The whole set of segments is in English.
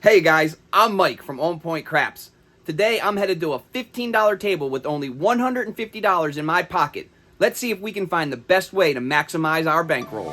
Hey guys, I'm Mike from On Point Craps. Today I'm headed to a $15 table with only $150 in my pocket. Let's see if we can find the best way to maximize our bankroll.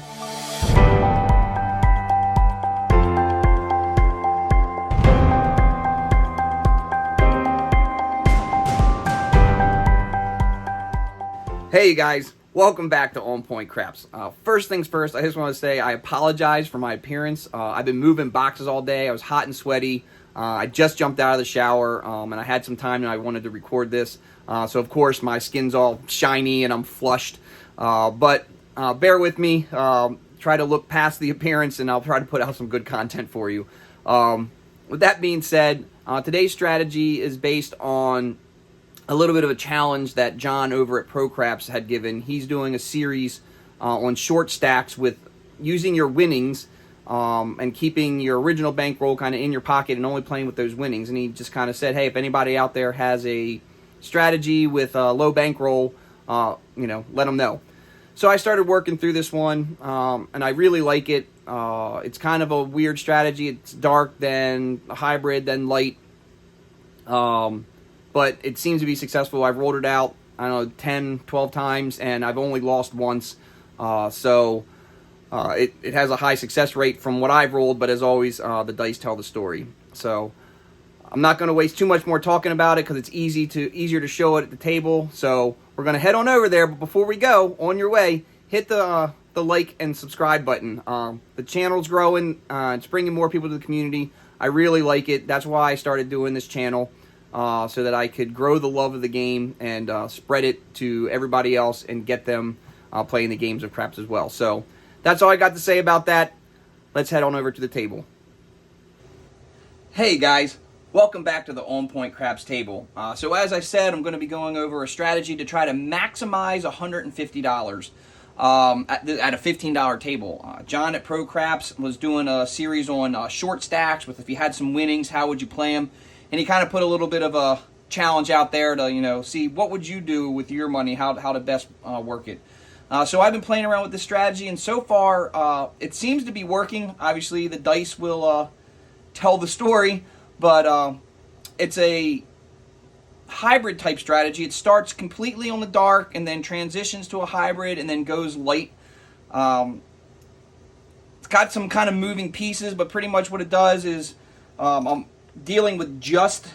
Hey guys, welcome back to On Point Craps. First things first, I just want to say I apologize for my appearance. I've been moving boxes all day. I was hot and sweaty. I just jumped out of the shower, and I had some time and I wanted to record this. So of course my skin's all shiny and I'm flushed. But bear with me. Try to look past the appearance and I'll try to put out some good content for you. With that being said, today's strategy is based on a little bit of a challenge that John over at Pro Craps had given. He's doing a series on short stacks with using your winnings and keeping your original bankroll kind of in your pocket and only playing with those winnings. And he just kind of said, hey, if anybody out there has a strategy with a low bankroll, let them know. So I started working through this one, and I really like it. It's kind of a weird strategy. It's dark, then hybrid, then light. But it seems to be successful. I've rolled it out, 10, 12 times, and I've only lost once. So it has a high success rate from what I've rolled, but as always, the dice tell the story. So I'm not going to waste too much more talking about it because it's easier to show it at the table. So we're going to head on over there. But before we go, on your way, hit the like and subscribe button. The channel's growing. It's bringing more people to the community. I really like it. That's why I started doing this channel. So that I could grow the love of the game and spread it to everybody else and get them playing the games of craps as well. So that's all I got to say about that. Let's head on over to the table. Hey guys, welcome back to the On Point Craps table. So as I said, I'm going to be going over a strategy to try to maximize $150 at a $15 table. John at Pro Craps was doing a series on short stacks with if you had some winnings, how would you play them? And he kind of put a little bit of a challenge out there to, see what would you do with your money, how to best work it. So I've been playing around with this strategy, and so far it seems to be working. Obviously, the dice will tell the story, but it's a hybrid type strategy. It starts completely on the dark and then transitions to a hybrid and then goes light. It's got some kind of moving pieces, but pretty much what it does is I'm dealing with just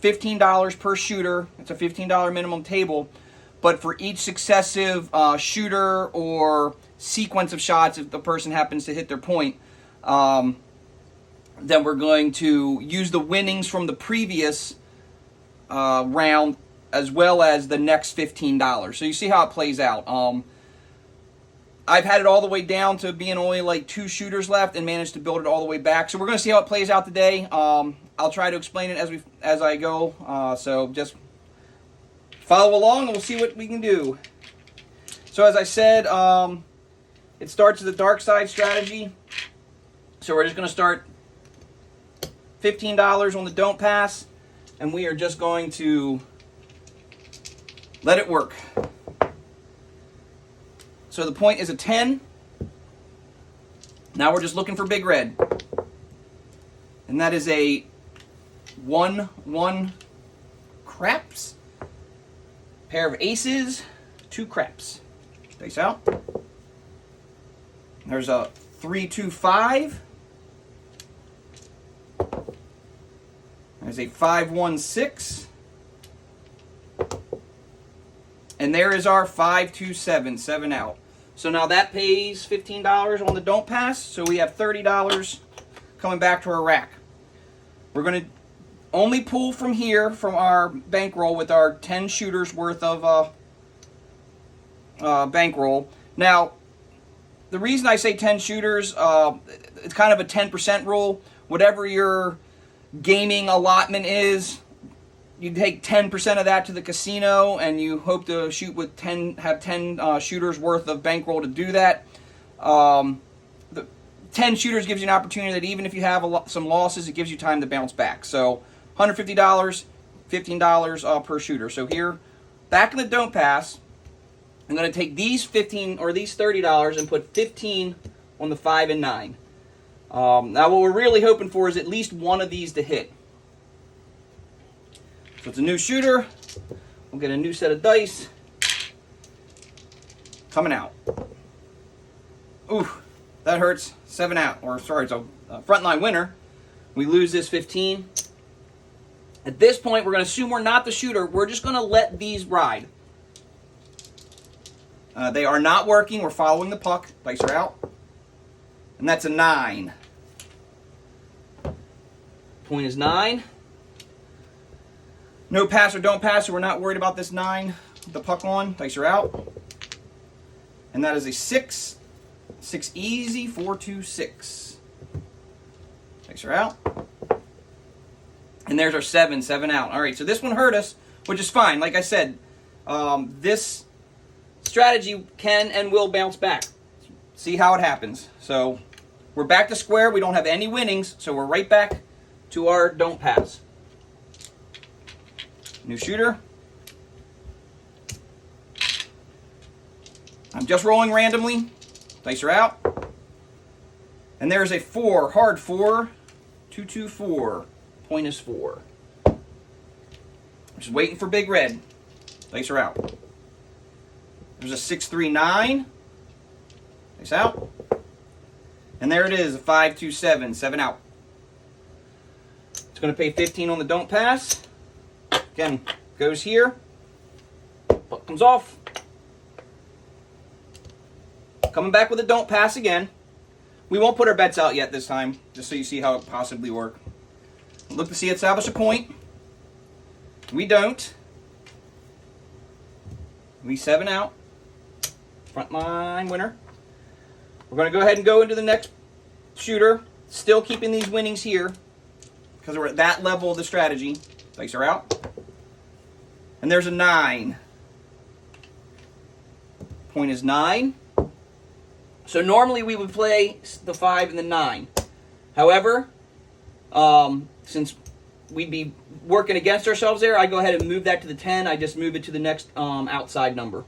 $15 per shooter. It's a $15 minimum table, but for each successive shooter or sequence of shots, if the person happens to hit their point, then we're going to use the winnings from the previous round as well as the next $15. So you see how it plays out. I've had it all the way down to being only like 2 shooters left and managed to build it all the way back. So we're going to see how it plays out today. I'll try to explain it as I go. So just follow along and we'll see what we can do. So as I said, it starts as a dark side strategy. So we're just going to start $15 on the don't pass, and we are just going to let it work. So the point is a 10. Now we're just looking for big red. And that is a 1-1 craps. Pair of aces, 2 craps. Dice out. There's a 3-2-5. There's a 5-1-6. And there is our 5-2-7, 7 out. So now that pays $15 on the don't pass. So we have $30 coming back to our rack. We're going to only pull from here, from our bankroll, with our 10 shooters worth of bankroll. Now, the reason I say 10 shooters, it's kind of a 10% rule. Whatever your gaming allotment is, you take 10% of that to the casino, and you hope to shoot with 10 shooters worth of bankroll to do that. The 10 shooters gives you an opportunity that even if you have some losses, it gives you time to bounce back. So $150, $15 per shooter. So here, back in the don't pass, I'm going to take these $15 or these $30 and put 15 on the 5 and 9. Now what we're really hoping for is at least one of these to hit. So it's a new shooter. We'll get a new set of dice. Coming out. Ooh, that hurts. 7 out. Or sorry, it's a frontline winner. We lose this 15. At this point, we're going to assume we're not the shooter. We're just going to let these ride. They are not working. We're following the puck. Dice are out. And that's a 9. Point is 9. No pass or don't pass, so we're not worried about this 9. The puck on. Dice are out. And that is a 6. 6 easy. 4, 2, 6. Dice are out. And there's our 7. 7 out. All right, so this one hurt us, which is fine. Like I said, this strategy can and will bounce back. See how it happens. So we're back to square. We don't have any winnings, so we're right back to our don't pass. New shooter. I'm just rolling randomly. Dice are out. And there's a 4. Hard 4. 2, 2, 4. Point is 4. Just waiting for big red. Dice are out. There's a 6, 3, 9. Dice out. And there it is, a 5, 2, 7. 7 out. It's going to pay 15 on the don't pass. Again, goes here. Puck comes off. Coming back with a don't pass again. We won't put our bets out yet this time, just so you see how it possibly work. Look to see it establish a point. We don't. We 7 out. Frontline winner. We're going to go ahead and go into the next shooter. Still keeping these winnings here because we're at that level of the strategy. Dice are out. And there's a 9. Point is 9. So normally we would play the 5 and the 9. However, since we'd be working against ourselves there, I go ahead and move that to the 10. I just move it to the next outside number.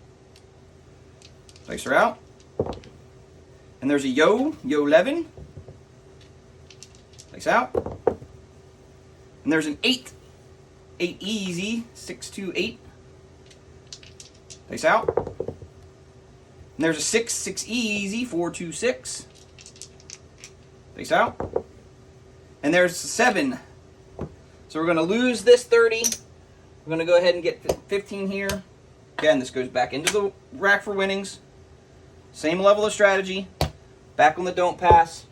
Dice are out. And there's a yo 11. Dice out. And there's an 8. 8 easy. 6, 2, 8. Dice out. And there's a 6. 6 easy. 4, 2, 6. Dice out. And there's a 7. So we're going to lose this 30. We're going to go ahead and get 15 here. Again, this goes back into the rack for winnings. Same level of strategy. Back on the don't pass.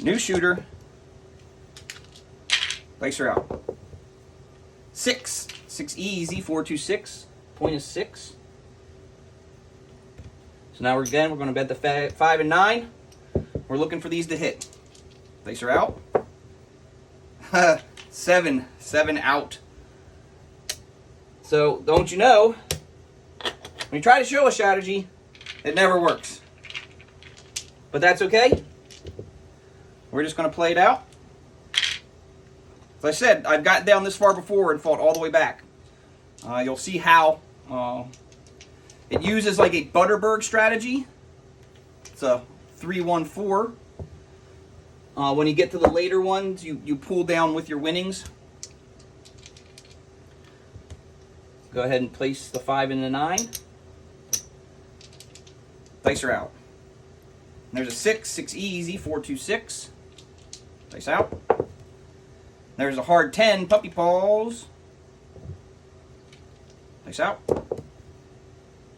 New shooter. Dice are out. 6. 6 easy. 4, 2, 6. Point is 6. So now we're going to bet the 5 and 9. We're looking for these to hit. Dice are out. 7. 7 out. So don't you know, when you try to show a strategy, it never works. But that's okay. We're just going to play it out. As I said, I've gotten down this far before and fought all the way back. You'll see how it uses like a Butterberg strategy. It's a 3-1-4. When you get to the later ones, you pull down with your winnings. Go ahead and place the 5 and the 9. Dice are out. And there's a 6. 6 easy. 4, 2, 6. Dice out. There's a hard 10. Puppy paws. Dice out.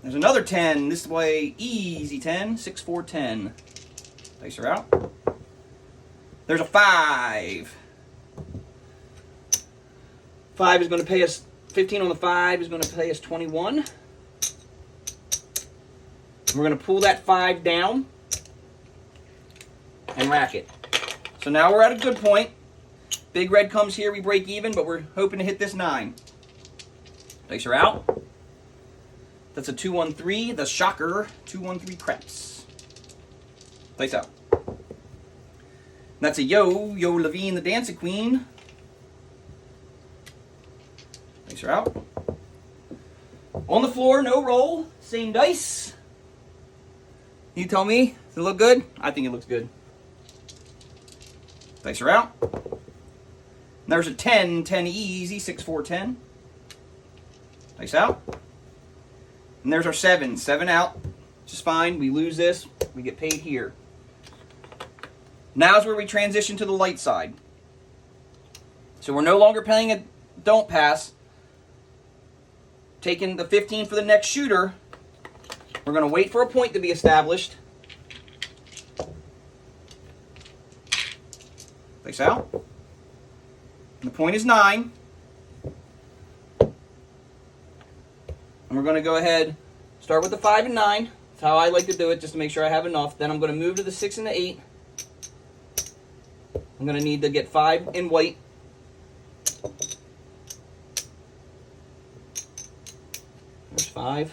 There's another 10. This way, easy 10. 6, 4, 10. Dice are out. There's a 5. 5 is going to pay us 15 on the 5 is going to pay us 21. We're going to pull that 5 down and rack it. So now we're at a good point. Big red comes here, we break even, but we're hoping to hit this 9. Dice are out. That's a 2-1-3, the shocker, 2-1-3 craps. Dice out. That's a Yo Levine, the Dancing Queen. Dice are out. On the floor, no roll, same dice. You tell me, does it look good? I think it looks good. Dice are out. And there's a 10, 10 easy, 6, 4, 10. Dice out. And there's our 7, 7 out. Which is fine. We lose this. We get paid here. Now's where we transition to the light side. So we're no longer playing a don't pass. Taking the 15 for the next shooter. We're going to wait for a point to be established. Face out. And the point is 9. And we're going to go ahead, start with the 5 and 9. That's how I like to do it, just to make sure I have enough. Then I'm going to move to the 6 and the 8. I'm going to need to get 5 in white. There's 5.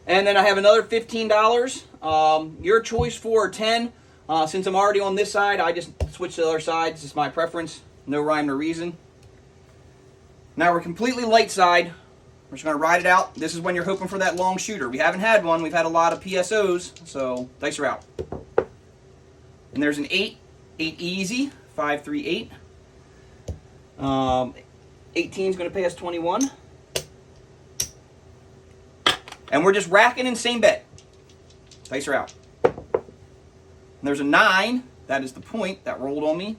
And then I have another $15. Your choice, 4 or 10. Since I'm already on this side, I just switch to the other side. It's just my preference. No rhyme or reason. Now we're completely light side. We're just going to ride it out. This is when you're hoping for that long shooter. We haven't had one. We've had a lot of PSOs, so dice are out. And there's an 8. 8 easy. 5, 3, 8. 18 is going to pay us 21. And we're just racking in same bet. Dice are out. And there's a 9. That is the point that rolled on me.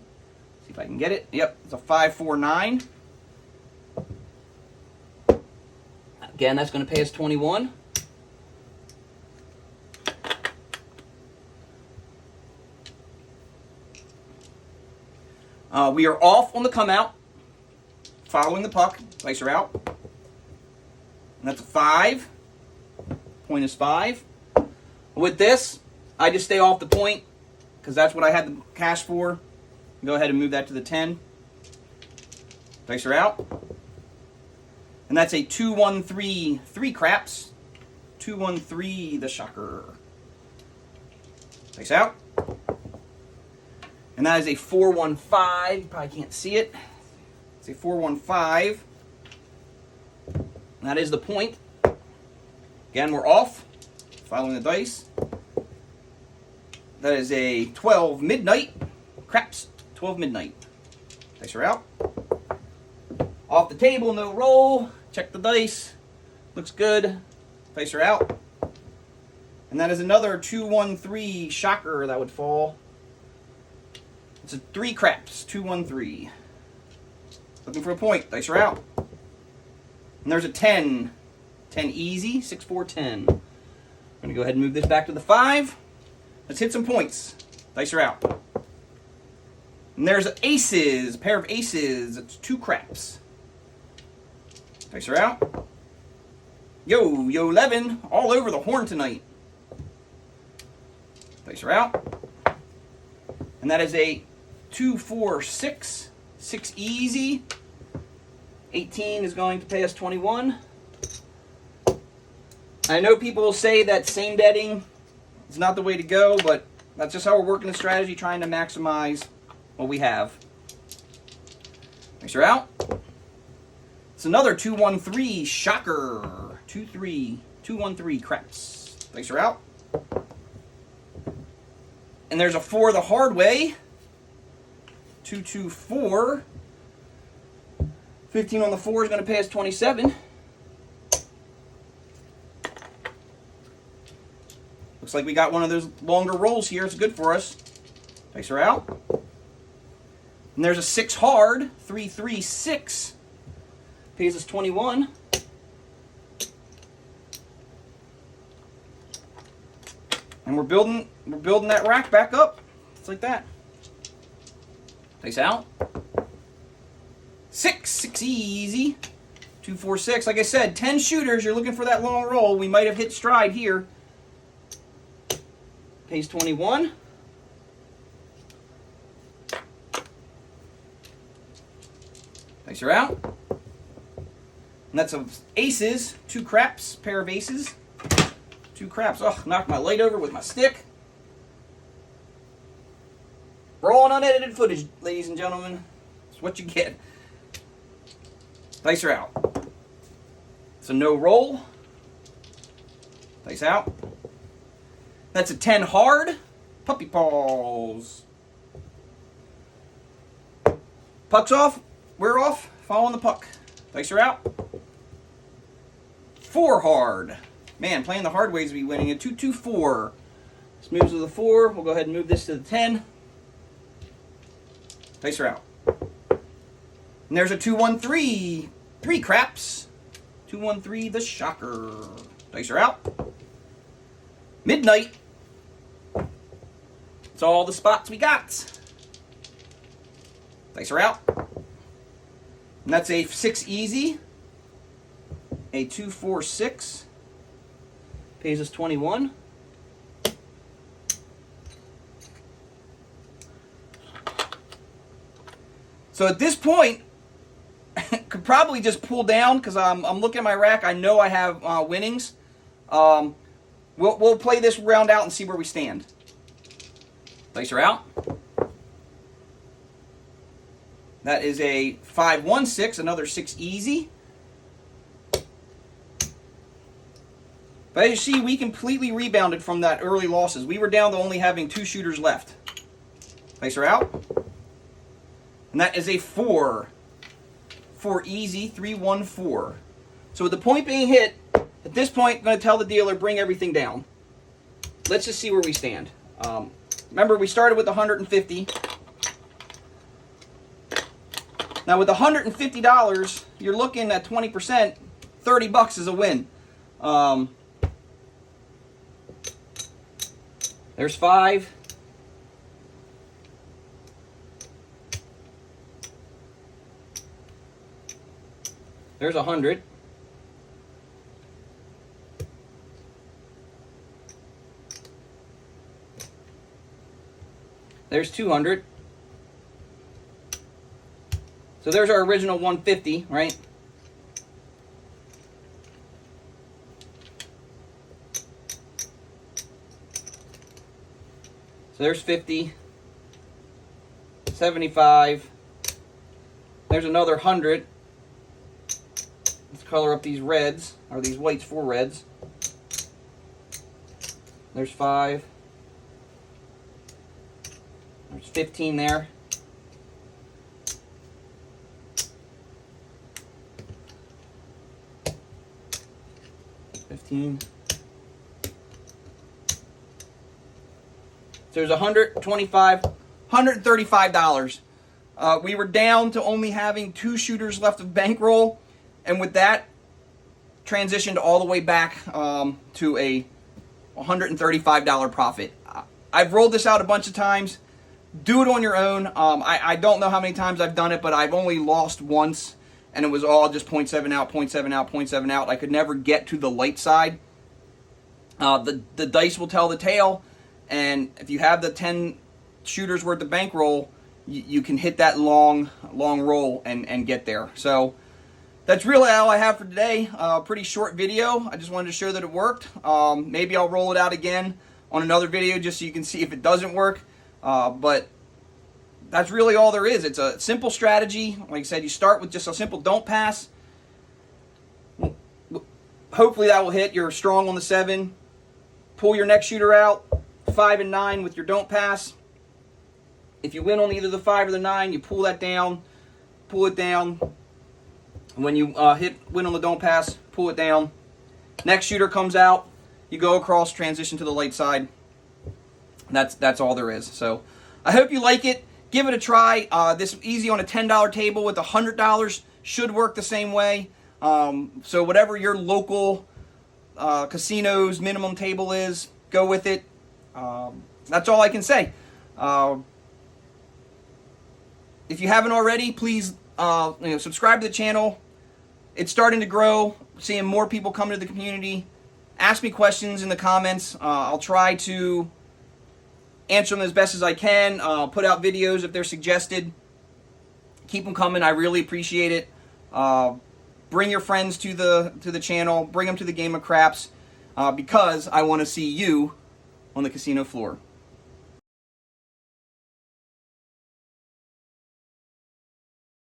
See if I can get it. Yep, it's a 5, 4, 9. Again, that's going to pay us 21. We are off on the come out. Following the puck. Dice are out. And that's a 5. Point is 5. With this, I just stay off the point because that's what I had the cash for. Go ahead and move that to the 10. Dice are out. And that's a 2, 1, 3, 3 craps. 2, 1, 3, the shocker. Dice out. And that is a 4, 1, 5. You probably can't see it. It's a 4, 1, 5. And that is the point. Again, we're off. Following the dice. That is a 12 midnight. Craps. 12 midnight. Dice are out. Off the table, no roll. Check the dice. Looks good. Dice are out. And that is another 2, 1, 3 shocker that would fall. It's a 3 craps. 2, 1, 3. Looking for a point. Dice are out. And there's a 10. 10 easy. 6, 4, 10. I'm going to go ahead and move this back to the 5. Let's hit some points. Dice are out. And there's aces. A pair of aces. It's 2 craps. Dice are out. Yo 11. All over the horn tonight. Dice are out. And that is a 2, 4, 6. 6 easy. 18 is going to pay us 21. I know people will say that same betting is not the way to go, but that's just how we're working the strategy, trying to maximize what we have. Dice are out. It's another 2, 1, 3 shocker. 2, 3. 2, 1, 3 craps. Dice are out. And there's a 4 the hard way. 2, 2, 4. 15 on the 4 is going to pay us 27. Looks like we got one of those longer rolls here. It's good for us. Dice are out. And there's a 6 hard. 3, 3, 6. Pays us 21. And we're building that rack back up. Just like that. Dice out. 6, 6 easy. 2, 4, 6. Like I said, 10 shooters. You're looking for that long roll. We might have hit stride here. Pays 21. Dice are out. And that's of aces. 2 craps. Pair of aces. 2 craps. Oh, knocked my light over with my stick. Raw and unedited footage, ladies and gentlemen. That's what you get. Dice are out. It's a no roll. Dice out. That's a 10 hard. Puppy paws. Puck's off. We're off. Following the puck. Dice are out. 4 hard. Man, playing the hard ways to be winning. A 2-2-4. This moves to the 4. We'll go ahead and move this to the 10. Dice are out. And there's a 2-1-3. 3 craps. 2-1-3, the shocker. Dice are out. Midnight. That's all the spots we got. Dice are out. And that's a 6 easy. A 2-4-6. Pays us 21. So at this point, could probably just pull down because I'm looking at my rack. I know I have winnings. We'll play this round out and see where we stand. Dice are out. That is a 5-1-6, another 6 easy. But as you see, we completely rebounded from that early losses. We were down to only having 2 shooters left. Dice are out. And that is a 4. 4 easy, 3-1-4. So with the point being hit, at this point, I'm going to tell the dealer, bring everything down. Let's just see where we stand. Remember, we started with 150. Now with $150, you're looking at 20%. 30 bucks is a win. There's 5. There's 100. There's 200. So there's our original 150, right? So there's 50, 75. There's another 100. Let's color up these reds, or these whites for reds. There's 5. There's 15 there. So there's $125, $135. We were down to only having 2 shooters left of bankroll, and with that, transitioned all the way back to a $135 profit. I've rolled this out a bunch of times. Do it on your own. I don't know how many times I've done it, but I've only lost once, and it was all just 0.7 out, 0.7 out, 0.7 out. I could never get to the light side. The dice will tell the tale, and if you have the 10 shooters worth of bankroll, you can hit that long roll and get there. So that's really all I have for today. Pretty short video. I just wanted to show that it worked. Maybe I'll roll it out again on another video just so you can see if it doesn't work. But that's really all there is. It's a simple strategy. Like I said, you start with just a simple don't pass. Hopefully that will hit. You're strong on the 7. Pull your next shooter out. 5 and 9 with your don't pass. If you win on either the 5 or the 9, you pull that down. Pull it down. When you win on the don't pass, pull it down. Next shooter comes out. You go across, transition to the light side. That's all there is. So I hope you like it. Give it a try. This is easy on a $10 table. With $100 should work the same way. So whatever your local casino's minimum table is, go with it. That's all I can say. If you haven't already, please subscribe to the channel. It's starting to grow. Seeing more people come to the community. Ask me questions in the comments. I'll try to answer them as best as I can. Put out videos if they're suggested. Keep them coming. I really appreciate it. Bring your friends to the channel. Bring them to the game of craps because I want to see you on the casino floor.